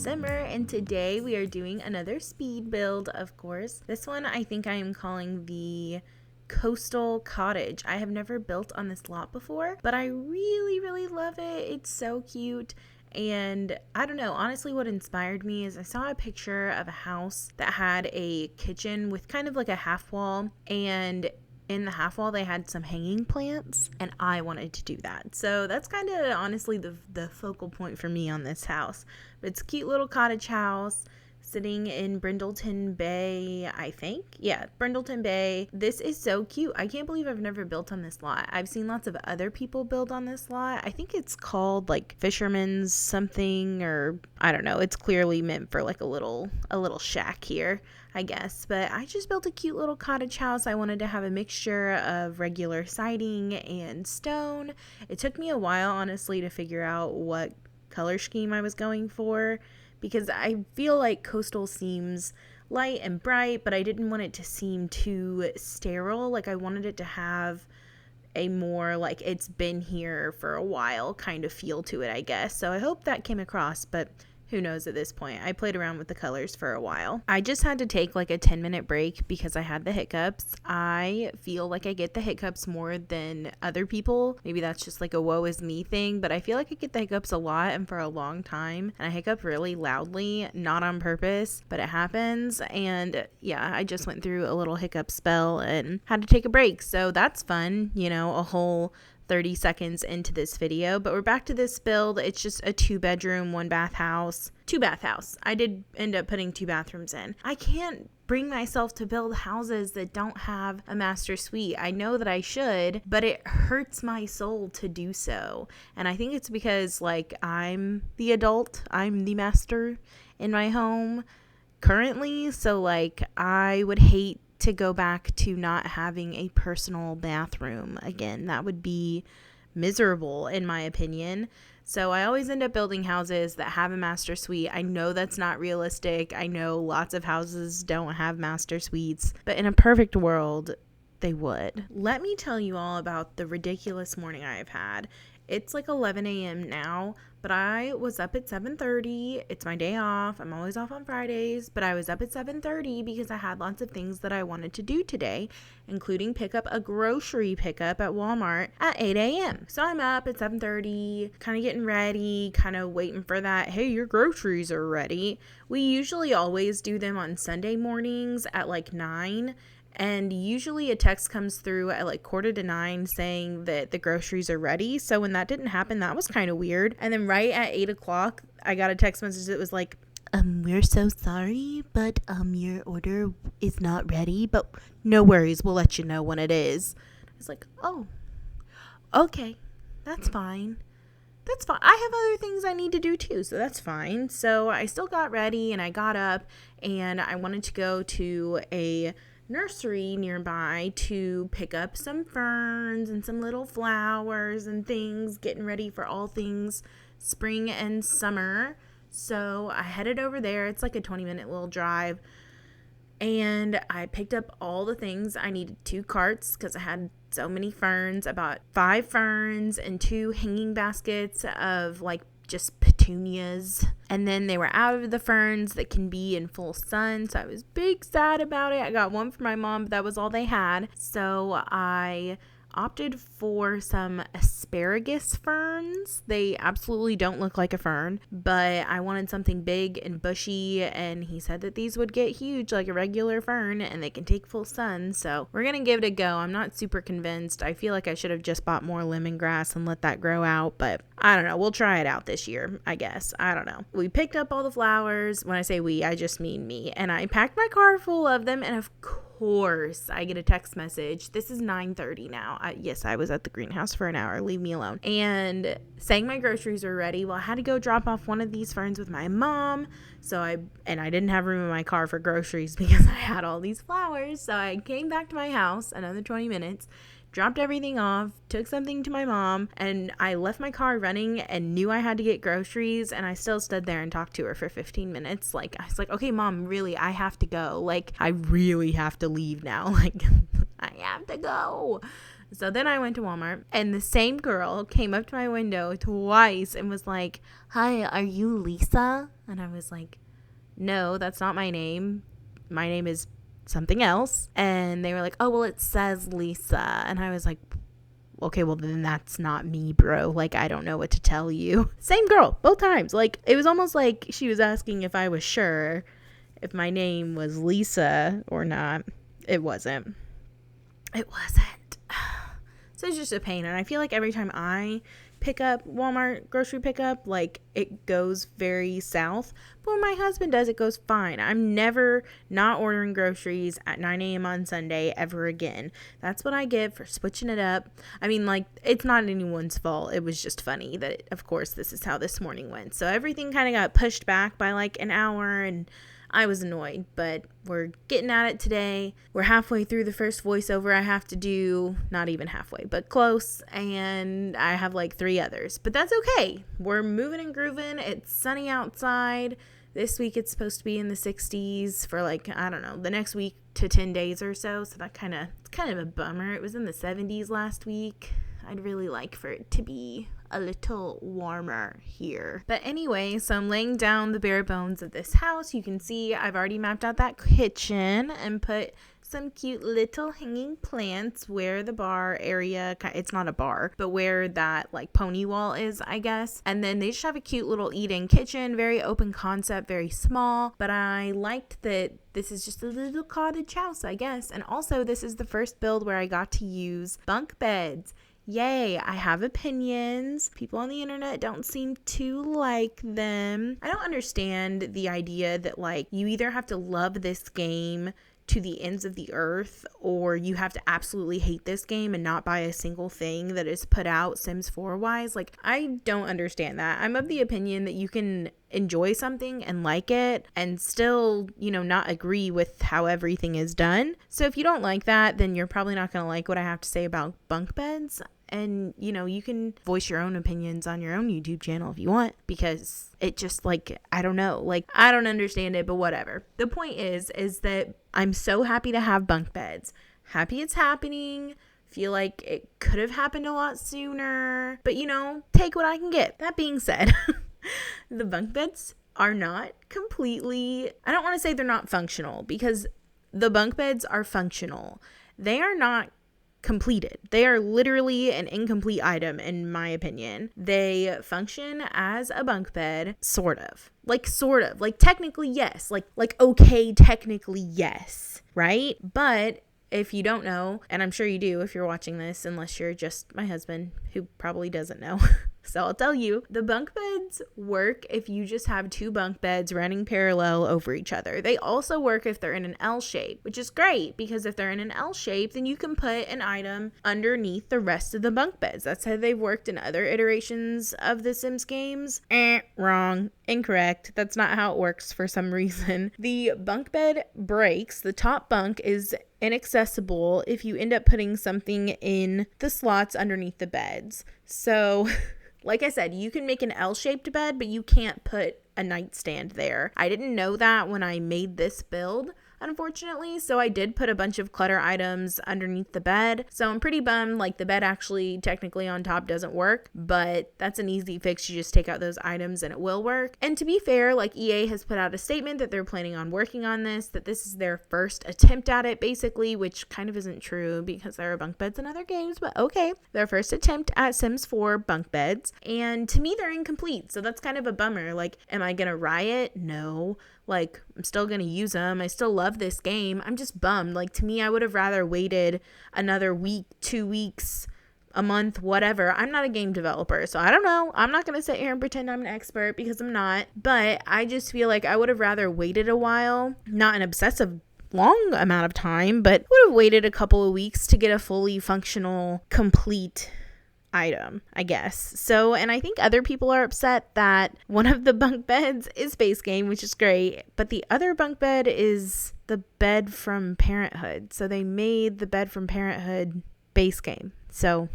Hawkinsimmer, and today we are doing another speed build, of course. This one I think I am calling the Coastal Cottage. I have never built on this lot before, but I really love it. It's so cute. And I don't know, honestly what inspired me is I saw a picture of a house that had a kitchen with kind of like a half wall, and in the half wall they had some hanging plants, and I wanted to do that. So that's kind of honestly the focal point for me on this house. But it's a cute little cottage house sitting in Brindleton Bay, I think. Yeah, Brindleton Bay. This is so cute. I can't believe I've never built on this lot. I've seen lots of other people build on this lot. I think it's called like Fisherman's something, or I don't know. It's clearly meant for like a little shack here, I guess. But I just built a cute little cottage house. I wanted to have a mixture of regular siding and stone. It took me a while, honestly, to figure out what color scheme I was going for, because I feel like coastal seems light and bright, but I didn't want it to seem too sterile. Like I wanted it to have a more like it's been here for a while kind of feel to it, I guess. So I hope that came across, but who knows at this point. I played around with the colors for a while. I just had to take like a 10-minute break because I had the hiccups. I feel like I get the hiccups more than other people. Maybe that's just like a woe is me thing, but I feel like I get the hiccups a lot and for a long time. And I hiccup really loudly, not on purpose, but it happens. And yeah, I just went through a little hiccup spell and had to take a break. So that's fun, you know, a whole 30 seconds into this video, but we're back to this build. It's just a 2-bedroom, 1-bath house. 2-bath house. I did end up putting 2 bathrooms in. I can't bring myself to build houses that don't have a master suite. I know that I should, but it hurts my soul to do so. And I think it's because like I'm the adult, I'm the master in my home currently. So like I would hate to go back to not having a personal bathroom again. That would be miserable in my opinion. So I always end up building houses that have a master suite. I know that's not realistic. I know lots of houses don't have master suites, but in a perfect world, they would. Let me tell you all about the ridiculous morning I have had. It's like 11 a.m. now, but I was up at 7:30. It's my day off. I'm always off on Fridays, but I was up at 7:30 because I had lots of things that I wanted to do today, including pick up a grocery pickup at Walmart at 8 a.m. So I'm up at 7:30, kind of getting ready, kind of waiting for that, hey, your groceries are ready. We usually always do them on Sunday mornings at like 9. And usually a text comes through at like 8:45 saying that the groceries are ready. So when that didn't happen, that was kind of weird. And then right at 8 o'clock, I got a text message that was like, we're so sorry, but your order is not ready, but no worries, we'll let you know when it is. I was like, oh, okay, that's fine. That's fine. I have other things I need to do too, so that's fine. So I still got ready and I got up and I wanted to go to a nursery nearby to pick up some ferns and some little flowers and things, getting ready for all things spring and summer. So I headed over there. It's like a 20-minute little drive, and I picked up all the things. I needed 2 carts because I had so many ferns. I bought 5 ferns and 2 hanging baskets of like just petunias, and then they were out of the ferns that can be in full sun, so I was big sad about it. I got one for my mom, but that was all they had, so I opted for some asparagus ferns. They absolutely don't look like a fern, but I wanted something big and bushy, and he said that these would get huge like a regular fern and they can take full sun, so we're gonna give it a go. I'm not super convinced. I feel like I should have just bought more lemongrass and let that grow out, but I don't know. We'll try it out this year, I guess. I don't know. We picked up all the flowers. When I say we, I just mean me, and I packed my car full of them, and of course I get a text message. This is 9:30 now. Yes, I was at the greenhouse for an hour. Leave me alone. And saying my groceries were ready. Well, I had to go drop off one of these ferns with my mom. So I didn't have room in my car for groceries because I had all these flowers. So I came back to my house another 20 minutes, dropped everything off, took something to my mom, and I left my car running and knew I had to get groceries, and I still stood there and talked to her for 15 minutes. Like, I was like, okay, Mom, really, I have to go. Like, I really have to leave now. Like, I have to go. So then I went to Walmart, and the same girl came up to my window twice and was like, "Hi, are you Lisa?" And I was like, "No, that's not my name. My name is something else." And they were like, "Oh, well, it says Lisa." And I was like, "Okay, well, then that's not me, bro. Like, I don't know what to tell you." Same girl, both times. Like, it was almost like she was asking if I was sure if my name was Lisa or not. It wasn't. It wasn't. So it's just a pain. And I feel like every time I pick up Walmart grocery pickup, like, it goes very south. But when my husband does, it goes fine. I'm never not ordering groceries at 9 a.m. on Sunday ever again. That's what I get for switching it up. I mean, like, it's not anyone's fault. It was just funny that, of course, this is how this morning went. So everything kind of got pushed back by like an hour, and I was annoyed, but we're getting at it today. We're halfway through the first voiceover I have to do. Not even halfway, but close. And I have like 3 others, but that's okay. We're moving and grooving. It's sunny outside. This week it's supposed to be in the 60s for like, I don't know, the next week to 10 days or so. So that it's kind of a bummer. It was in the 70s last week. I'd really like for it to be a little warmer here. But anyway, so I'm laying down the bare bones of this house. You can see I've already mapped out that kitchen and put some cute little hanging plants where the bar area, it's not a bar, but where that like pony wall is, I guess. And then they just have a cute little eat-in kitchen, very open concept, very small. But I liked that this is just a little cottage house, I guess. And also this is the first build where I got to use bunk beds. Yay, I have opinions. People on the internet don't seem to like them. I don't understand the idea that like you either have to love this game to the ends of the earth, or you have to absolutely hate this game and not buy a single thing that is put out Sims 4 wise. Like, I don't understand that. I'm of the opinion that you can enjoy something and like it and still, not agree with how everything is done. So if you don't like that, then you're probably not going to like what I have to say about bunk beds. And, you can voice your own opinions on your own YouTube channel if you want, because it just like, I don't know, like, I don't understand it, but whatever. The point is that I'm so happy to have bunk beds. Happy it's happening. Feel like it could have happened a lot sooner, but take what I can get. That being said, the bunk beds are not completely, I don't want to say they're not functional, because the bunk beds are functional. They are not completed. They are literally an incomplete item in my opinion. They function as a bunk bed, sort of. Like technically yes. Like okay, technically yes, right? But if you don't know, and I'm sure you do if you're watching this, unless you're just my husband, who probably doesn't know. So I'll tell you, the bunk beds work if you just have 2 bunk beds running parallel over each other. They also work if they're in an L shape, which is great, because if they're in an L shape, then you can put an item underneath the rest of the bunk beds. That's how they've worked in other iterations of the Sims games. Wrong. Incorrect. That's not how it works for some reason. The bunk bed breaks. The top bunk is inaccessible if you end up putting something in the slots underneath the beds. So like I said, you can make an L-shaped bed, but you can't put a nightstand there. I didn't know that when I made this build, unfortunately, so I did put a bunch of clutter items underneath the bed. So I'm pretty bummed, like the bed actually technically on top doesn't work, but that's an easy fix. You just take out those items and it will work. And to be fair, like EA has put out a statement that they're planning on working on this, that this is their first attempt at it basically, which kind of isn't true because there are bunk beds in other games, but okay. Their first attempt at Sims 4 bunk beds, and to me they're incomplete, so that's kind of a bummer. Like, am I gonna riot? No. Like, I'm still going to use them. I still love this game. I'm just bummed. Like, to me, I would have rather waited another week, 2 weeks, a month, whatever. I'm not a game developer, so I don't know. I'm not going to sit here and pretend I'm an expert because I'm not. But I just feel like I would have rather waited a while, not an obsessive long amount of time, but would have waited a couple of weeks to get a fully functional, complete item, I guess. So, and I think other people are upset that one of the bunk beds is base game, which is great, but the other bunk bed is the bed from Parenthood. So they made the bed from Parenthood base game. So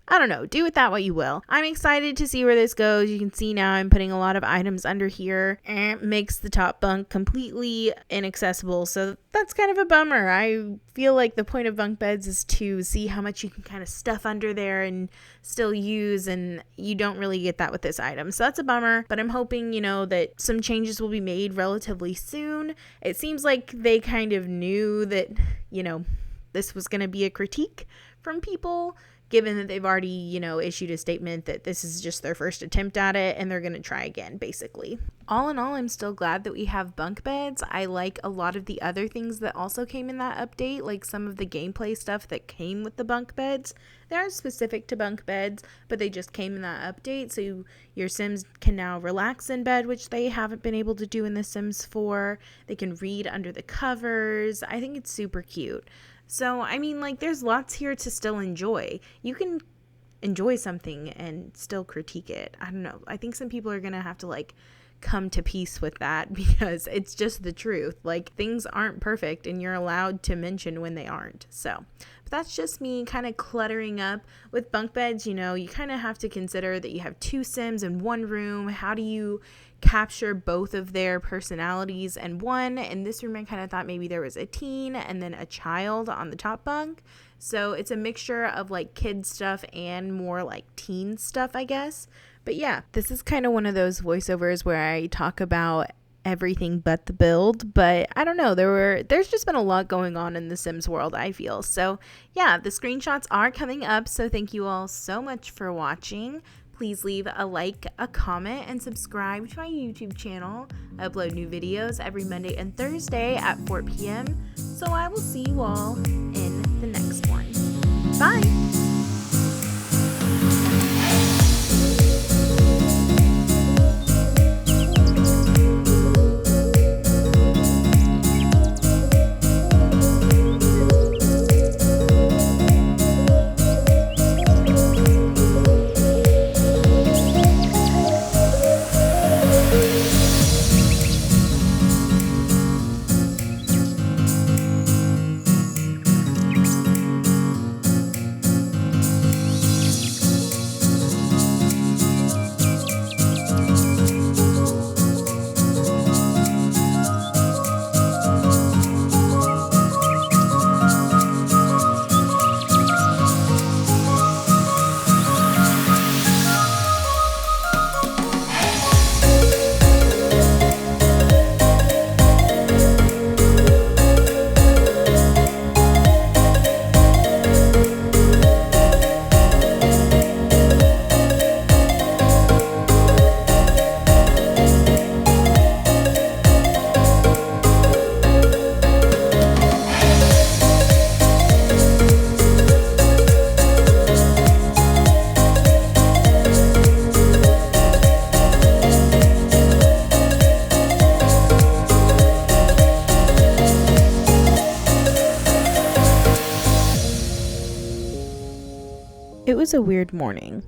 I don't know, do with that what you will. I'm excited to see where this goes. You can see now I'm putting a lot of items under here, and it makes the top bunk completely inaccessible, so that's kind of a bummer. I feel like the point of bunk beds is to see how much you can kind of stuff under there and still use, and you don't really get that with this item, so that's a bummer. But I'm hoping, that some changes will be made relatively soon. It seems like they kind of knew that, this was going to be a critique from people, given that they've already, issued a statement that this is just their first attempt at it and they're going to try again, basically. All in all, I'm still glad that we have bunk beds. I like a lot of the other things that also came in that update, like some of the gameplay stuff that came with the bunk beds. They aren't specific to bunk beds, but they just came in that update, so your Sims can now relax in bed, which they haven't been able to do in The Sims 4. They can read under the covers. I think it's super cute. So, there's lots here to still enjoy. You can enjoy something and still critique it. I don't know. I think some people are going to have to, come to peace with that because it's just the truth. Things aren't perfect and you're allowed to mention when they aren't. So, but that's just me kind of cluttering up with bunk beds. You kind of have to consider that you have 2 Sims in one room. How do you capture both of their personalities in one? In this room, I kind of thought maybe there was a teen and then a child on the top bunk. So it's a mixture of kid stuff and more teen stuff, I guess. But yeah, this is kind of one of those voiceovers where I talk about everything but the build, but I don't know, there's just been a lot going on in the Sims world, I feel. So yeah, the screenshots are coming up, so thank you all so much for watching. Please leave a like, a comment, and subscribe to my YouTube channel. I upload new videos every Monday and Thursday at 4 p.m. So I will see you all in the next one. Bye! It was a weird morning.